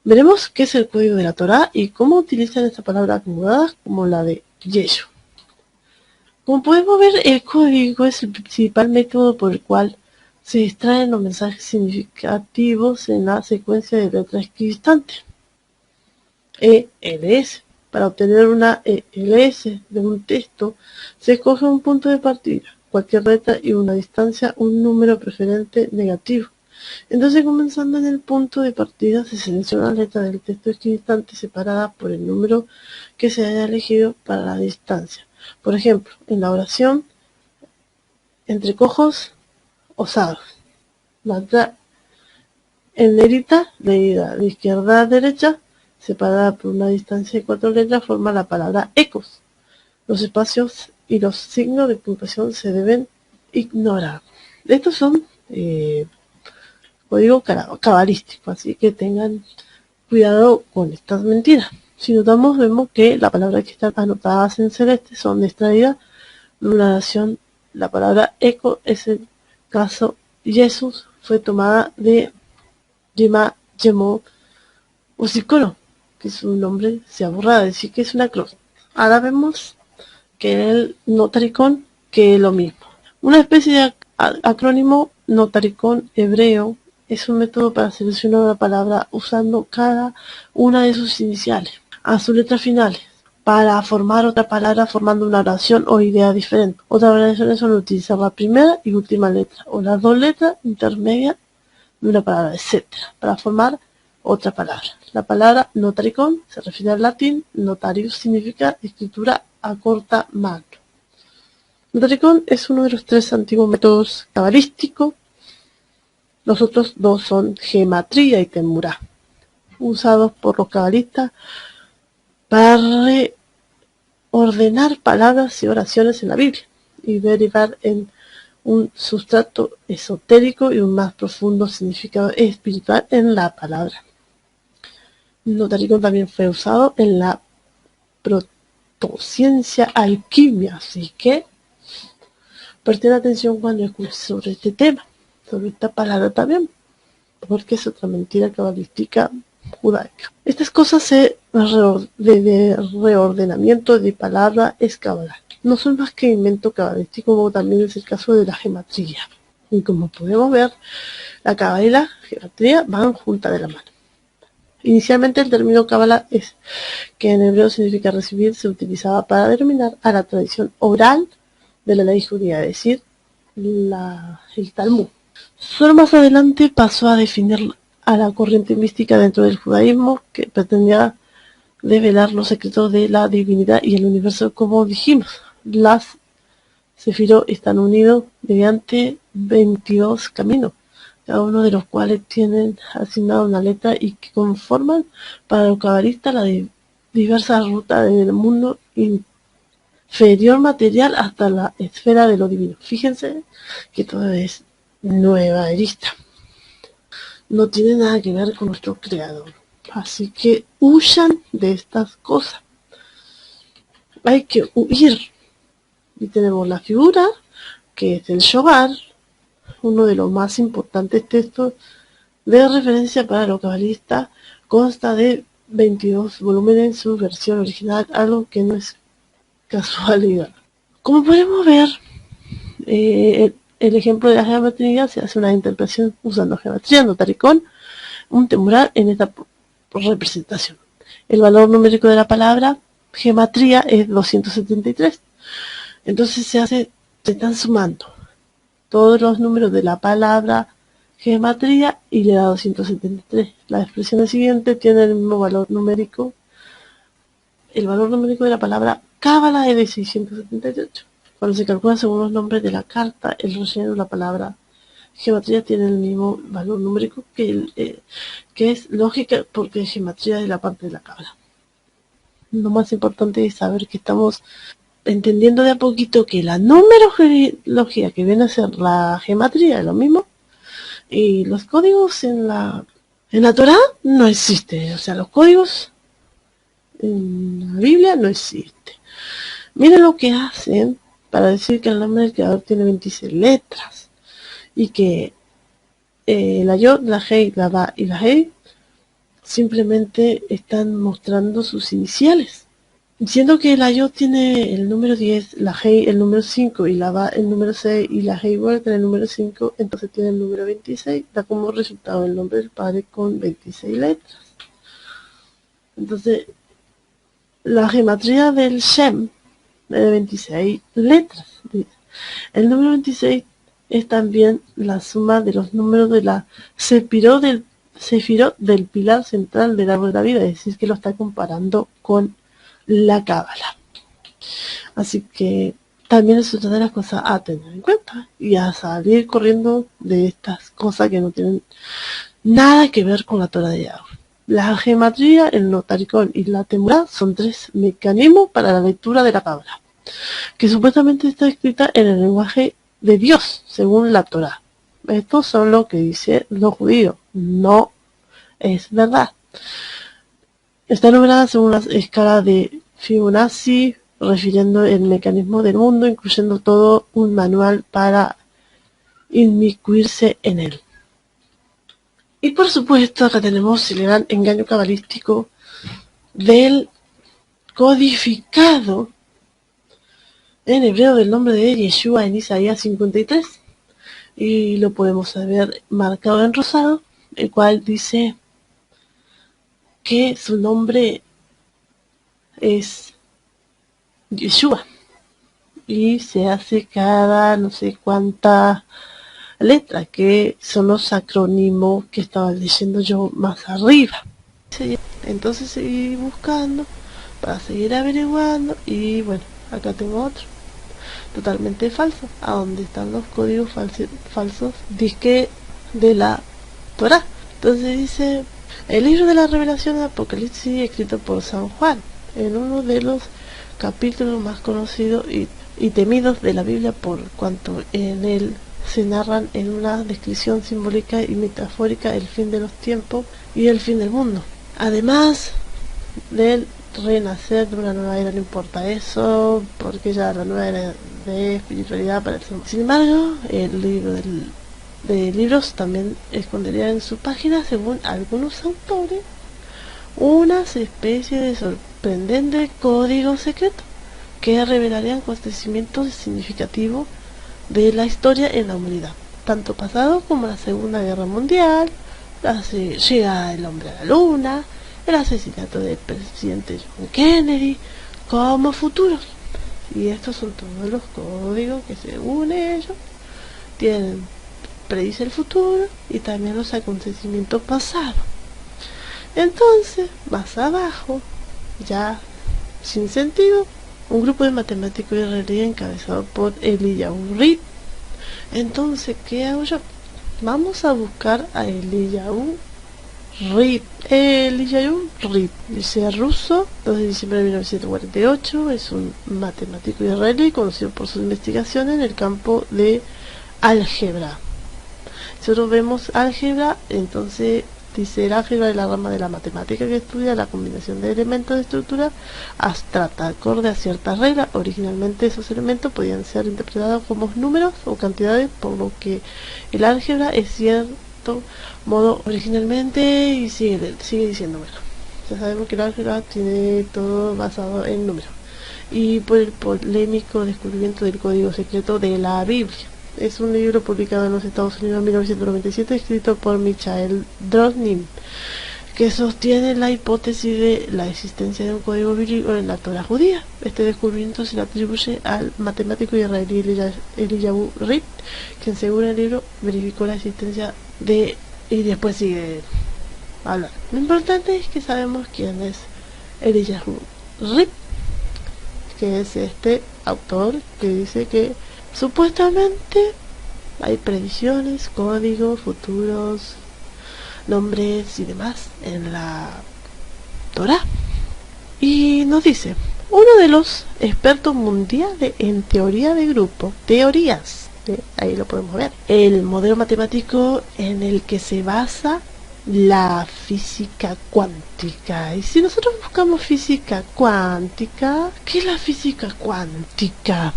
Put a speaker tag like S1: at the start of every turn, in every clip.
S1: Veremos qué es el código de la Torá y cómo utilizan esta palabra acomodada como la de Yeshu. Como podemos ver, el código es el principal método por el cual se extraen los mensajes significativos en la secuencia de letras equidistantes. ELS. Para obtener una ELS de un texto, se escoge un punto de partida, cualquier letra y una distancia, un número preferente negativo. Entonces, comenzando en el punto de partida, se selecciona la letra del texto equidistante separada por el número que se haya elegido para la distancia. Por ejemplo, en la oración, entre cojos, osados. En negrita, leída de izquierda a derecha, separada por una distancia de 4 letras, forma la palabra ecos. Los espacios y los signos de puntuación se deben ignorar. Estos son código cabalístico, así que tengan cuidado con estas mentiras. Si notamos, vemos que las palabras que están anotadas en celeste son extraídas de una oración. La palabra eco es el caso Jesús, fue tomada de Yema, Yemo, Usikono, que su nombre se aborra de decir que es una cruz. Ahora vemos que el notaricón, que es lo mismo. Una especie de acrónimo notaricón hebreo es un método para seleccionar una palabra usando cada una de sus iniciales a sus letras finales para formar otra palabra formando una oración o idea diferente. Otras variaciones son utilizar la primera y última letra o las dos letras intermedias de una palabra, etc., para formar otra palabra. La palabra notaricón se refiere al latín. Notarius significa escritura a corta mano. Notaricón es uno de los 3 antiguos métodos cabalísticos. Los otros 2 son gematría y temurá, usados por los cabalistas para reordenar palabras y oraciones en la Biblia y derivar en un sustrato esotérico y un más profundo significado espiritual en la palabra. Notaricón también fue usado en la protociencia alquimia, así que presten atención cuando escuches sobre este tema, sobre esta palabra también, porque es otra mentira cabalística judaica. Estas cosas de reordenamiento de palabra es Kabbalah. No son más que invento cabalístico, como también es el caso de la gematría. Y como podemos ver, la Kabbalah y la gematría van juntas de la mano. Inicialmente el término Kabbalah, que en hebreo significa recibir, se utilizaba para denominar a la tradición oral de la ley judía, es decir, el Talmud. Solo más adelante pasó a definir a la corriente mística dentro del judaísmo que pretendía develar los secretos de la divinidad y el universo. Como dijimos, las sefirot están unidos mediante 22 caminos, cada uno de los cuales tienen asignada una letra y que conforman para los cabalistas la diversa ruta del mundo inferior material hasta la esfera de lo divino. Fíjense que todo es nueva erista. No tiene nada que ver con nuestro creador. Así que huyan de estas cosas. Hay que huir. Y tenemos la figura, que es el Shogar, uno de los más importantes textos de referencia para los cabalistas. Consta de 22 volúmenes en su versión original, algo que no es casualidad. Como podemos ver, el ejemplo de la geometría se hace una interpretación usando geometría, notaricón, un temural en esta representación. El valor numérico de la palabra gematría es 273. Entonces se están sumando todos los números de la palabra gematría y le da 273. La expresión siguiente tiene el mismo valor numérico. El valor numérico de la palabra Cábala es de 678. Cuando se calcula según los nombres de la carta, el relleno de la palabra gematría tiene el mismo valor numérico que es lógica, porque gematría es la parte de la Cábala. Lo más importante es saber que estamos entendiendo de a poquito que la numerología, que viene a ser la gematría, es lo mismo, y los códigos en la Torá no existen. O sea, los códigos en la Biblia no existen. Miren lo que hacen para decir que el nombre del creador tiene 26 letras y que la Yod, la Hei, la Ba y la Hei simplemente están mostrando sus iniciales. Diciendo que la Yo tiene el número 10, la Hei el número 5 y la Ba el número 6 y la Hei Word el número 5, entonces tiene el número 26, da como resultado el nombre del padre con 26 letras. Entonces, la gematría del Shem es de 26 letras. El número 26 es también la suma de los números de la Sefirot del pilar central del árbol de la vida, es decir, que lo está comparando con la Cábala. Así que también es una de las cosas a tener en cuenta y a salir corriendo de estas cosas que no tienen nada que ver con la Torah de Yahweh. La gematría, el notaricón y la temurá son 3 mecanismos para la lectura de la Cábala, que supuestamente está escrita en el lenguaje de Dios, según la Torah. Estos son lo que dicen los judíos. No es verdad. Está numerada según la escala de Fibonacci, refiriendo el mecanismo del mundo, incluyendo todo un manual para inmiscuirse en él. Y por supuesto acá tenemos el gran engaño cabalístico del codificado en hebreo del nombre de Yeshua en Isaías 53. Y lo podemos ver marcado en rosado, el cual dice que su nombre es Yeshua. Y se hace cada no sé cuánta letra, que son los acrónimos que estaba leyendo yo más arriba. Entonces seguí buscando para seguir averiguando y bueno, acá tengo otro totalmente falso, a donde están los códigos falsos disque de la Torah. Entonces dice: el libro de la revelación de Apocalipsis, escrito por San Juan, en uno de los capítulos más conocidos y temidos de la Biblia, por cuanto en él se narran en una descripción simbólica y metafórica el fin de los tiempos y el fin del mundo. Además del renacer de una nueva era, no importa eso, porque ya la nueva era de espiritualidad para el ser humano. Sin embargo, el libro de libros también escondería en su página, según algunos autores, unas especies de sorprendente código secreto que revelarían acontecimientos significativos de la historia en la humanidad, tanto pasado como la Segunda Guerra Mundial, la llegada del hombre a la luna, el asesinato del presidente John Kennedy, como futuros. Y estos son todos los códigos que, según ellos, predice el futuro y también los acontecimientos pasados. Entonces, más abajo, ya sin sentido, un grupo de matemáticos israelíes encabezado por Eliyahu Rib. Entonces, ¿qué hago yo? Vamos a buscar a Eliyahu Rib. Eliyahu Rib, dice ruso, 2 de diciembre de 1948, es un matemático israelí conocido por sus investigaciones en el campo de álgebra. Si nosotros vemos álgebra, entonces dice: el álgebra es la rama de la matemática que estudia la combinación de elementos de estructura abstracta acorde a ciertas reglas. Originalmente esos elementos podían ser interpretados como números o cantidades, por lo que el álgebra es cierto modo originalmente, y sigue diciendo, bueno, ya sabemos que el álgebra tiene todo basado en números. Y por el polémico descubrimiento del código secreto de la Biblia. Es un libro publicado en los Estados Unidos en 1997, escrito por Michael Drosnin, que sostiene la hipótesis de la existencia de un código bíblico en la Torah judía. Este descubrimiento se le atribuye al matemático israelí Eliyahu Rib, quien, según el libro, verificó la existencia de... y después sigue hablando. Lo importante es que sabemos quién es Eliyahu Rib, que es este autor que dice que supuestamente hay predicciones, códigos, futuros, nombres y demás en la Torah. Y nos dice: uno de los expertos mundiales en teoría de grupo, ahí lo podemos ver, el modelo matemático en el que se basa la física cuántica. Y si nosotros buscamos física cuántica, ¿qué es la física cuántica?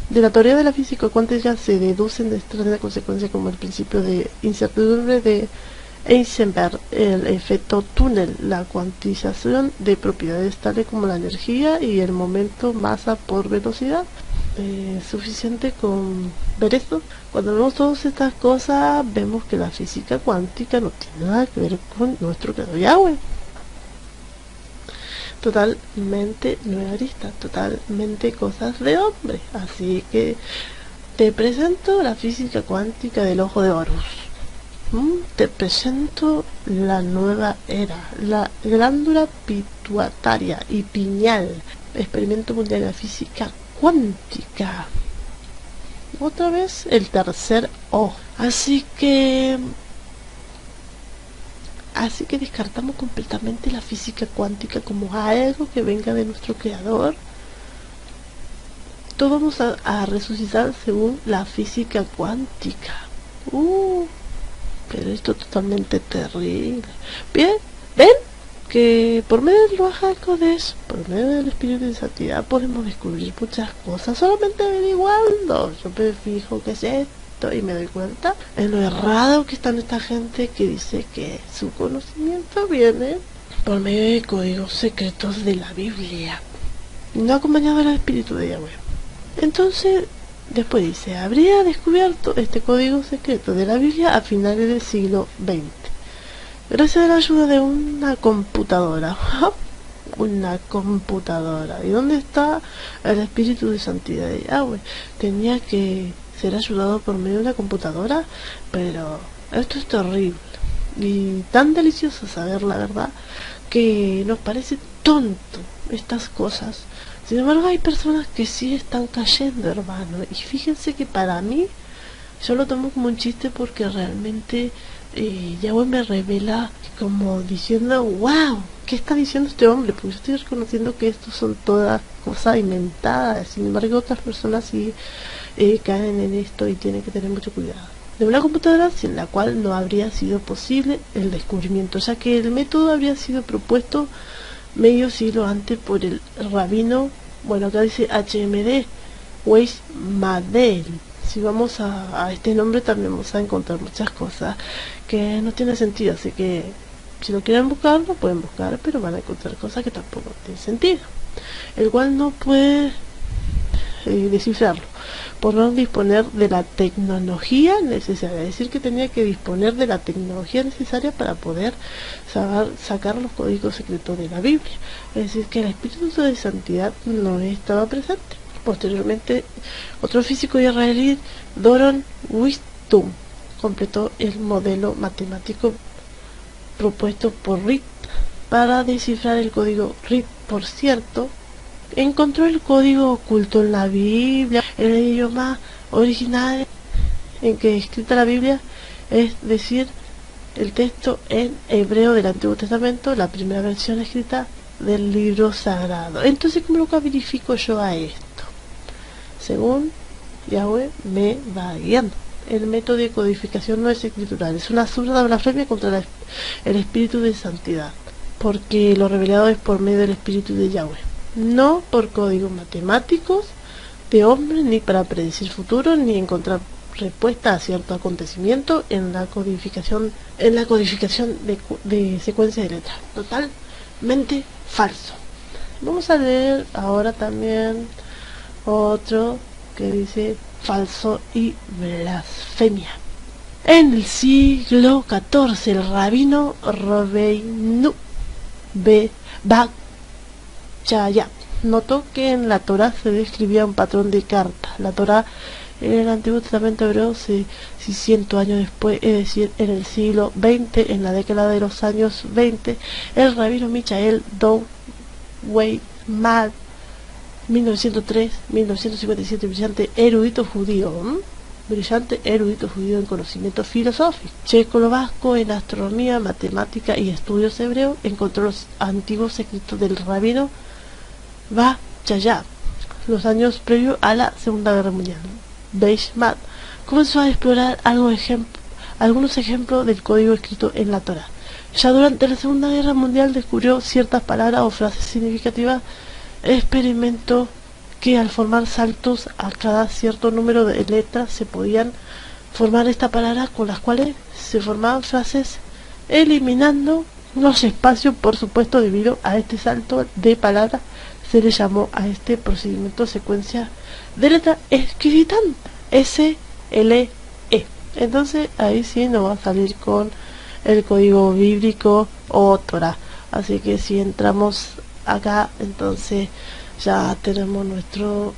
S1: De la teoría de la física cuántica se deducen de extrañas consecuencias como el principio de incertidumbre de Heisenberg, el efecto túnel, la cuantización de propiedades tales como la energía y el momento masa por velocidad. Suficiente con ver esto. Cuando vemos todas estas cosas, vemos que la física cuántica no tiene nada que ver con nuestro creador Yahweh. Totalmente nueva arista, totalmente cosas de hombre. Así que te presento la física cuántica del ojo de Horus. Te presento la nueva era, la glándula pituitaria y pineal, experimento mundial de la física cuántica. Otra vez el tercer ojo. Así que descartamos completamente la física cuántica como algo que venga de nuestro creador. Todos vamos a resucitar según la física cuántica. Pero esto es totalmente terrible. Bien, ven que por medio del Ruach HaKodesh, por medio del espíritu de santidad, podemos descubrir muchas cosas solamente averiguando. Yo me fijo qué es esto y me doy cuenta en lo errado que están esta gente que dice que su conocimiento viene por medio de códigos secretos de la Biblia, no acompañado del espíritu de Yahweh. Entonces, después dice, habría descubierto este código secreto de la Biblia a finales del siglo XX, gracias a la ayuda de una computadora. Una computadora. ¿Y dónde está el espíritu de santidad de Yahweh? Tenía que ser ayudado por medio de una computadora, pero esto es terrible y tan delicioso saber la verdad que nos parece tonto estas cosas. Sin embargo, hay personas que sí están cayendo, hermano. Y fíjense que para mí, yo lo tomo como un chiste porque realmente Yahweh me revela como diciendo, wow, ¿qué está diciendo este hombre? Porque yo estoy reconociendo que esto son todas cosas inventadas. Sin embargo, otras personas sí caen en esto y tienen que tener mucho cuidado. De una computadora sin la cual no habría sido posible el descubrimiento, ya que el método habría sido propuesto medio siglo antes por el rabino, bueno, acá dice HMD Weizmadel. Si vamos a este nombre también vamos a encontrar muchas cosas que no tienen sentido, así que si lo quieren buscar, lo pueden buscar, pero van a encontrar cosas que tampoco tienen sentido, el cual no puede descifrarlo por no disponer de la tecnología necesaria. Es decir, que tenía que disponer de la tecnología necesaria para poder sacar los códigos secretos de la Biblia. Es decir, que el espíritu de santidad no estaba presente. Posteriormente, otro físico israelí, Doron Wistum, completó el modelo matemático propuesto por Reed para descifrar el código Reed. Por cierto, encontró el código oculto en la Biblia, en el idioma original en que es escrita la Biblia, es decir, el texto en hebreo del Antiguo Testamento, la primera versión escrita del libro sagrado. Entonces, ¿cómo lo verifico yo a esto? Según Yahweh me va guiando. El método de codificación no es escritural, es una absurda blasfemia contra el espíritu de santidad, porque lo revelado es por medio del espíritu de Yahweh, no por códigos matemáticos de hombres, ni para predecir futuro, ni encontrar respuesta a cierto acontecimiento en la codificación de secuencia de letras. Totalmente falso. Vamos a leer ahora también otro que dice falso y blasfemia. En el siglo XIV, el rabino Robeinu Bachaya notó que en la Torá se describía un patrón de cartas. La Torá en el Antiguo Testamento hebreo 600 años después, es decir, en el siglo XX, en la década de los años 20, el rabino Michael Weizmann 1903-1957, brillante erudito judío en conocimiento filosófico, checoslovaco en astronomía, matemática y estudios hebreos, encontró los antiguos escritos del rabino Bachaya, los años previos a la Segunda Guerra Mundial. Weizmann comenzó a explorar algunos ejemplos del código escrito en la Torá. Ya durante la Segunda Guerra Mundial descubrió ciertas palabras o frases significativas. Experimentó que al formar saltos a cada cierto número de letras se podían formar esta palabra, con las cuales se formaban frases eliminando los espacios, por supuesto, debido a este salto de palabras. Se le llamó a este procedimiento secuencia de letra escribitán, SLE. Entonces ahí sí nos va a salir con el código bíblico o Torah. Así que si entramos acá, entonces ya tenemos nuestro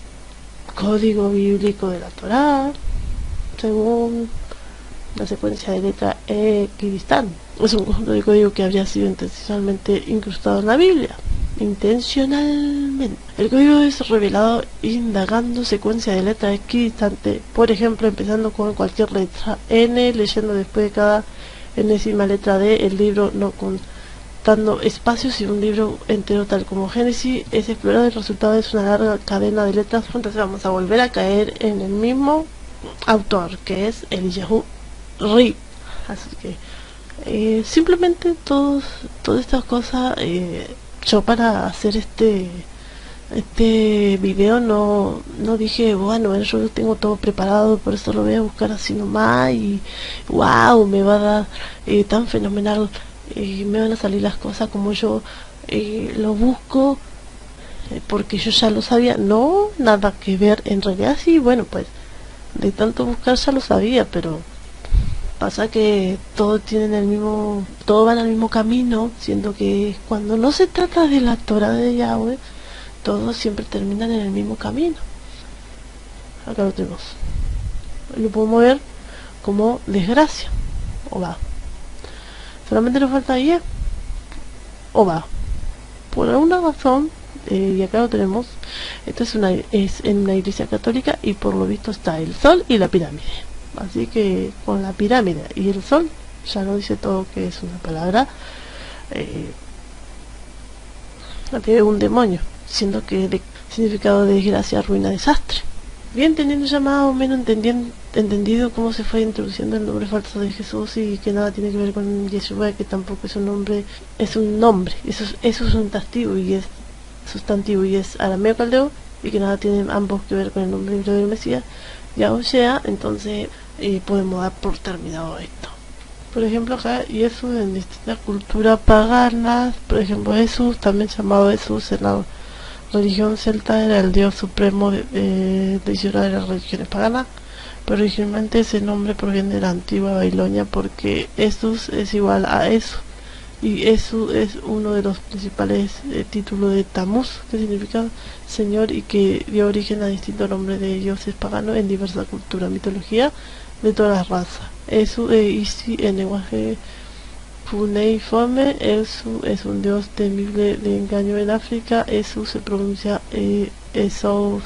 S1: código bíblico de la Torah según la secuencia de letra Equidistán. Es un conjunto de código que habría sido intencionalmente incrustado en la Biblia. Intencionalmente. El código es revelado indagando secuencia de letras equidistante, por ejemplo, empezando con cualquier letra N, leyendo después de cada enésima letra D el libro, no contando espacios, y un libro entero tal como Génesis es explorado. El resultado es una larga cadena de letras. Entonces vamos a volver a caer en el mismo autor, que es Eliyahu Rib. Así que simplemente todas estas cosas, yo para hacer este video no dije, bueno, yo tengo todo preparado, por eso lo voy a buscar así nomás y wow, me va a dar tan fenomenal, me van a salir las cosas como yo lo busco, porque yo ya lo sabía. No, nada que ver, en realidad sí, bueno, pues de tanto buscar ya lo sabía, pero pasa que todos tienen el mismo, todos van al mismo camino, siendo que cuando no se trata de la Torah de Yahweh, todos siempre terminan en el mismo camino. Acá lo tenemos. Lo podemos ver como desgracia. O va. Solamente nos falta guía. O va. Por alguna razón, y acá lo tenemos. Esto es en una iglesia católica, y por lo visto está el sol y la pirámide. Así que con la pirámide y el sol ya nos dice todo que es una palabra de un demonio, siendo que de significado de desgracia, ruina, desastre. Bien, teniendo ya más o menos entendido cómo se fue introduciendo el nombre falso de Jesús, y que nada tiene que ver con Yeshua, que tampoco es un nombre, eso es sustantivo y es arameo caldeo, y que nada tienen ambos que ver con el nombre hebreo del Mesías, ya o sea, entonces podemos dar por terminado esto. Por ejemplo, acá Jesús en distintas culturas paganas, por ejemplo Jesús, también llamado Jesús en la religión celta, era el dios supremo de Israel de las religiones paganas, pero originalmente ese nombre proviene de la antigua Babilonia, porque Jesús es igual a eso, y eso es uno de los principales títulos de Tamuz, que significa Señor, y que dio origen a distintos nombres de dioses paganos en diversas culturas, mitología de todas las razas. Eso Isi en lenguaje cuneiforme, eso es un dios temible de engaño en África. Eso se pronuncia Esos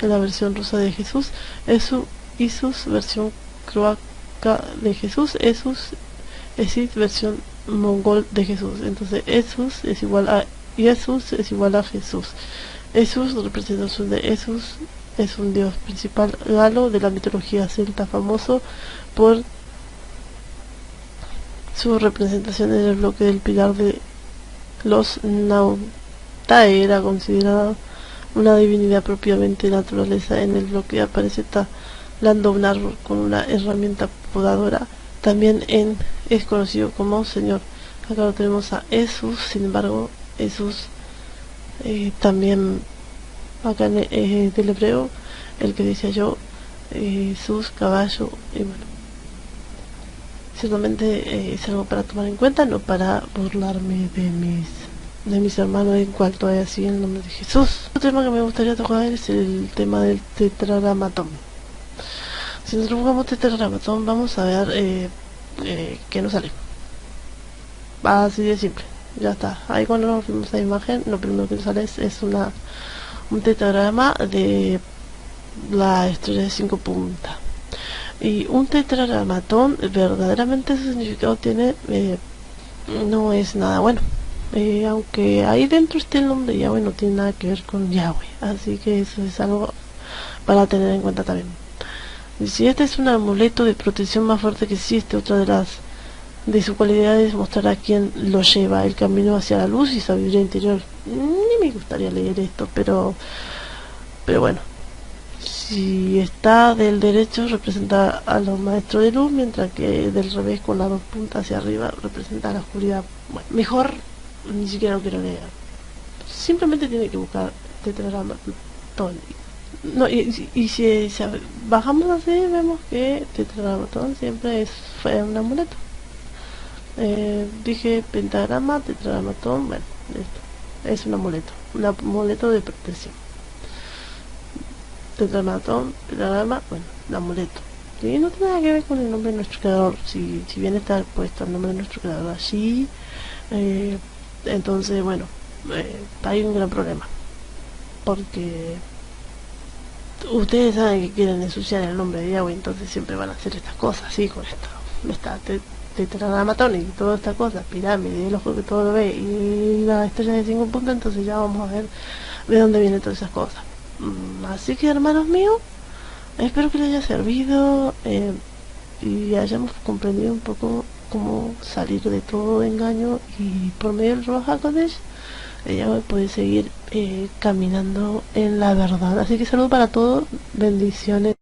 S1: en la versión rusa de Jesús. Eso Isus versión croata de Jesús. Esus Esis versión mongol de Jesús. Entonces Jesús es igual a Jesús es igual a Jesús. Jesús, representación de Jesús, es un dios principal galo de la mitología celta, famoso por su representación en el bloque del pilar de los Nautae. Era considerada una divinidad propiamente naturaleza. En el bloque aparece talando un árbol con una herramienta podadora. También es conocido como Señor. Acá lo tenemos a Jesús. Sin embargo, Jesús también acá del hebreo, el que decía yo, Jesús, caballo, y bueno, ciertamente es algo para tomar en cuenta, no para burlarme de mis hermanos en cual todavía sigue el nombre de Jesús. Otro tema que me gustaría tocar es el tema del tetragramatón. Si nosotros buscamos tetragramatón, vamos a ver que nos sale. Así de simple, ya está. Ahí cuando nos vemos esa imagen, lo primero que nos sale es un tetragrama de la estrella de 5 puntas. Y un tetragramatón, verdaderamente su significado tiene, no es nada bueno. Aunque ahí dentro esté el nombre de Yahweh, no tiene nada que ver con Yahweh. Así que eso es algo para tener en cuenta también. Y si este es un amuleto de protección más fuerte que existe, otra de sus cualidades mostrará a quien lo lleva, el camino hacia la luz y sabiduría interior. Ni me gustaría leer esto, pero bueno, Si está del derecho representa a los maestros de luz, mientras que del revés con las dos puntas hacia arriba representa a la oscuridad. Bueno, mejor ni siquiera lo quiero leer. Simplemente tiene que buscar tetragrama no, y si bajamos así vemos que tetragramatón siempre fue un amuleto. Dije pentagrama, tetragramatón, bueno, listo. Es un amuleto de protección. Tetragramatón, pentagrama, bueno, un amuleto. Y no tiene nada que ver con el nombre de nuestro creador. Si bien está puesto el nombre de nuestro creador allí, eh, entonces, bueno, hay un gran problema. Porque ustedes saben que quieren ensuciar el nombre de Yahweh, entonces siempre van a hacer estas cosas, ¿sí? Con esto. Está tetragramatón y todas estas cosas, pirámide, el ojo que todo lo ve y la estrella de 5 puntos, entonces ya vamos a ver de dónde vienen todas esas cosas. Así que, hermanos míos, espero que les haya servido y hayamos comprendido un poco cómo salir de todo engaño y por medio del Ruach HaKodesh ella puede seguir caminando en la verdad. Así que saludo para todos, bendiciones.